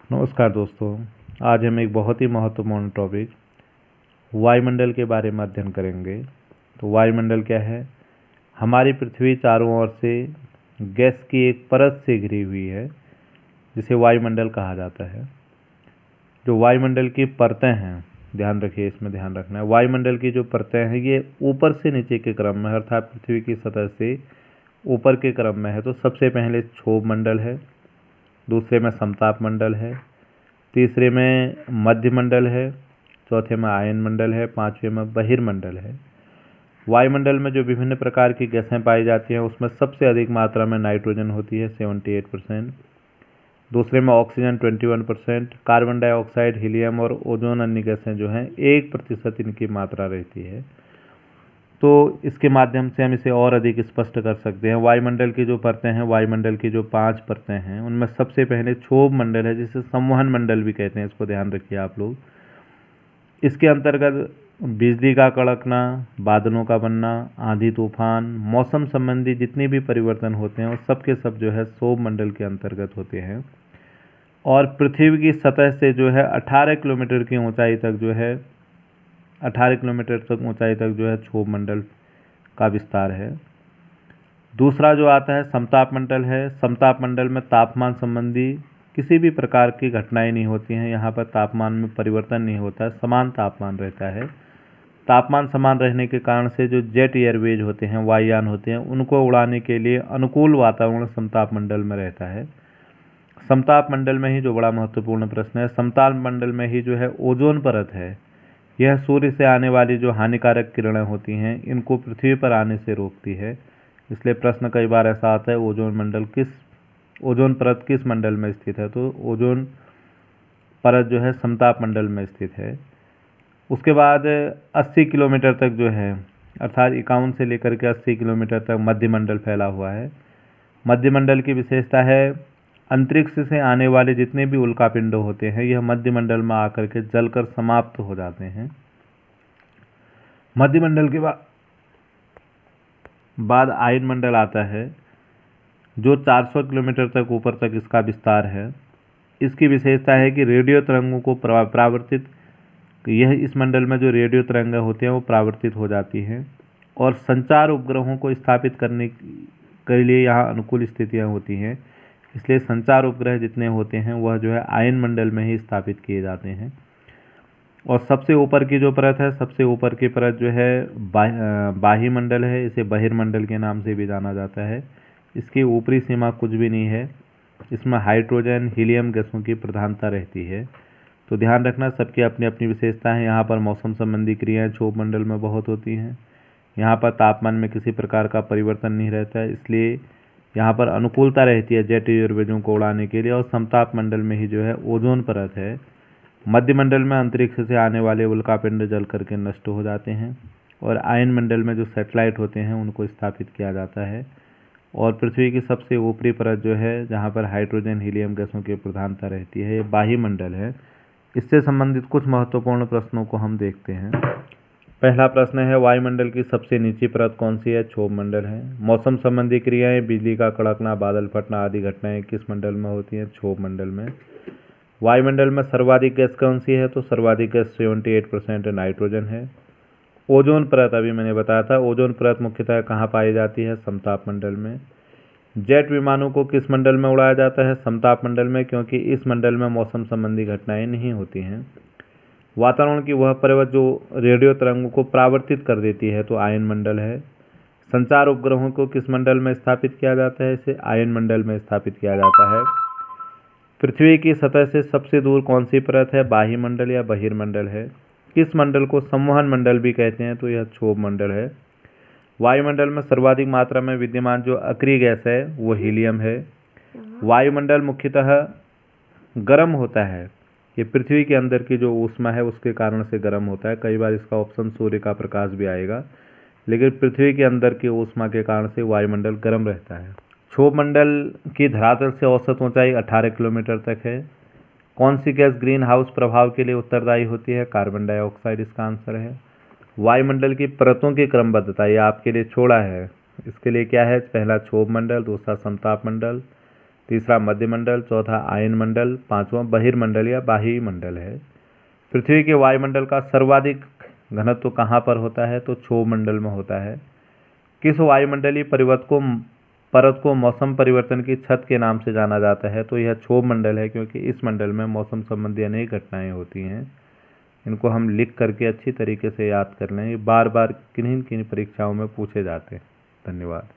नमस्कार दोस्तों। आज हम एक बहुत ही महत्वपूर्ण टॉपिक वायुमंडल के बारे में अध्ययन करेंगे। तो वायुमंडल क्या है? हमारी पृथ्वी चारों ओर से गैस की एक परत से घिरी हुई है जिसे वायुमंडल कहा जाता है। जो वायुमंडल की परतें हैं, ध्यान रखिए, इसमें ध्यान रखना है। वायुमंडल की जो परतें हैं ये ऊपर से नीचे के क्रम में, अर्थात पृथ्वी की सतह से ऊपर के क्रम में है। तो सबसे पहले क्षोभ मंडल है, दूसरे में समताप मंडल है, तीसरे में मध्य मंडल है, चौथे में आयन मंडल है, पांचवें में बहिर्मंडल है। वायुमंडल में जो विभिन्न प्रकार की गैसें पाई जाती हैं उसमें सबसे अधिक मात्रा में नाइट्रोजन होती है 78%, दूसरे में ऑक्सीजन 21%, कार्बन डाइऑक्साइड, हीलियम और ओजोन अन्य गैसें जो हैं 1% इनकी मात्रा रहती है। तो इसके माध्यम से हम इसे और अधिक स्पष्ट कर सकते हैं। वायुमंडल की जो परतें हैं, वायुमंडल की जो 5 परतें हैं, उनमें सबसे पहले क्षोभ मंडल है जिसे संवहन मंडल भी कहते हैं। इसको ध्यान रखिए आप लोग। इसके अंतर्गत बिजली का कड़कना, बादलों का बनना, आंधी तूफान, मौसम संबंधी जितने भी परिवर्तन होते हैं वो सब के सब जो है क्षोभ मंडल के अंतर्गत होते हैं। और पृथ्वी की सतह से जो है 18 किलोमीटर की ऊंचाई तक जो है 18 किलोमीटर तक ऊंचाई तक जो है क्षोभ मंडल का विस्तार है। दूसरा जो आता है समताप मंडल है। समताप मंडल में तापमान संबंधी किसी भी प्रकार की घटनाएं नहीं होती हैं। यहाँ पर तापमान में परिवर्तन नहीं होता, समान तापमान रहता है। तापमान समान रहने के कारण से जो जेट एयरवेज होते हैं, वायुयान होते हैं, उनको उड़ाने के लिए अनुकूल वातावरण समताप मंडल में रहता है। समताप मंडल में ही जो बड़ा महत्वपूर्ण प्रश्न है, समताप मंडल में ही जो है ओजोन परत है। यह सूर्य से आने वाली जो हानिकारक किरणें होती हैं इनको पृथ्वी पर आने से रोकती है। इसलिए प्रश्न कई बार ऐसा आता है, ओजोन परत किस मंडल में स्थित है? तो ओजोन परत जो है समताप मंडल में स्थित है। उसके बाद 80 किलोमीटर तक जो है, अर्थात 51 से लेकर के 80 किलोमीटर तक मध्य मंडल फैला हुआ है। मध्य मंडल की विशेषता है अंतरिक्ष से आने वाले जितने भी उल्कापिंड होते हैं यह मध्य मंडल में आकर के जलकर समाप्त हो जाते हैं। मध्य मंडल के बाद आयन मंडल आता है जो 400 किलोमीटर तक ऊपर तक इसका विस्तार है। इसकी विशेषता है कि रेडियो तरंगों को इस मंडल में जो रेडियो तरंगें होती हैं वो परावर्तित हो जाती हैं और संचार उपग्रहों को स्थापित करने के लिए यहाँ अनुकूल स्थितियाँ होती हैं। इसलिए संचार उपग्रह जितने होते हैं वह जो है आयन मंडल में ही स्थापित किए जाते हैं। और सबसे ऊपर की जो परत है, सबसे ऊपर की परत जो है बाह्य मंडल है। इसे बहिर्मंडल के नाम से भी जाना जाता है। इसकी ऊपरी सीमा कुछ भी नहीं है। इसमें हाइड्रोजन, हीलियम गैसों की प्रधानता रहती है। तो ध्यान रखना, सबकी अपनी अपनी विशेषता है। यहाँ पर मौसम संबंधी क्रियाएं क्षोभ मंडल में बहुत होती हैं। यहाँ पर तापमान में किसी प्रकार का परिवर्तन नहीं रहता है, इसलिए यहाँ पर अनुकूलता रहती है जेट एयरवेजों को उड़ाने के लिए। और समताप मंडल में ही जो है ओजोन परत है। मध्य मंडल में अंतरिक्ष से आने वाले उल्कापिंड जल करके नष्ट हो जाते हैं और आयन मंडल में जो सैटेलाइट होते हैं उनको स्थापित किया जाता है। और पृथ्वी की सबसे ऊपरी परत जो है जहाँ पर हाइड्रोजन, हीलियम गैसों की प्रधानता रहती है, ये बाह्य मंडल है। इससे संबंधित कुछ महत्वपूर्ण प्रश्नों को हम देखते हैं। पहला प्रश्न है, वायुमंडल की सबसे नीची परत कौन सी है? क्षोभ मंडल है। मौसम संबंधी क्रियाएं, बिजली का कड़कना, बादल फटना आदि घटनाएं किस मंडल में होती हैं? क्षोभ मंडल में। वायुमंडल में सर्वाधिक गैस कौन सी है? तो सर्वाधिक गैस 78% नाइट्रोजन है। ओजोन परत अभी मैंने बताया था, ओजोन परत मुख्यतः कहाँ पाई जाती है? समताप मंडल में। जेट विमानों को किस मंडल में उड़ाया जाता है? समताप मंडल में, क्योंकि इस मंडल में मौसम संबंधी घटनाएं नहीं होती हैं। वातावरण की वह परत जो रेडियो तरंगों को परावर्तित कर देती है तो आयन मंडल है। संचार उपग्रहों को किस मंडल में स्थापित किया जाता है? इसे आयन मंडल में स्थापित किया जाता है। पृथ्वी की सतह से सबसे दूर कौन सी परत है? बाह्य मंडल या बहिर्मंडल है। किस मंडल को संवहन मंडल भी कहते हैं? तो यह क्षोभ मंडल है। वायुमंडल में सर्वाधिक मात्रा में विद्यमान जो अक्रिय गैस है वो हीलियम है। वायुमंडल मुख्यतः गर्म होता है। ये पृथ्वी के अंदर की जो ऊष्मा है उसके कारण से गर्म होता है। कई बार इसका ऑप्शन सूर्य का प्रकाश भी आएगा, लेकिन पृथ्वी के अंदर की ऊष्मा के कारण से वायुमंडल गर्म रहता है। क्षोभ मंडल की धरातल से औसत ऊंचाई 18 किलोमीटर तक है। कौन सी गैस ग्रीन हाउस प्रभाव के लिए उत्तरदायी होती है? कार्बन डाइऑक्साइड इसका आंसर है। वायुमंडल की परतों की क्रमबद्धता ये आपके लिए छोड़ा है। इसके लिए क्या है? पहला क्षोभ मंडल, दूसरा समताप मंडल, तीसरा मध्यमंडल, चौथा आयन मंडल, पांचवां बहिर्मंडल या बाह्य मंडल है। पृथ्वी के वायुमंडल का सर्वाधिक घनत्व कहाँ पर होता है? तो क्षोभ मंडल में होता है। किस वायुमंडलीय परत को मौसम परिवर्तन की छत के नाम से जाना जाता है? तो यह क्षोभ मंडल है, क्योंकि इस मंडल में मौसम संबंधी अनेक घटनाएं होती हैं। इनको हम लिख करके अच्छी तरीके से याद कर लें, बार बार किन्हीं किन्हीं परीक्षाओं में पूछे जाते हैं। धन्यवाद।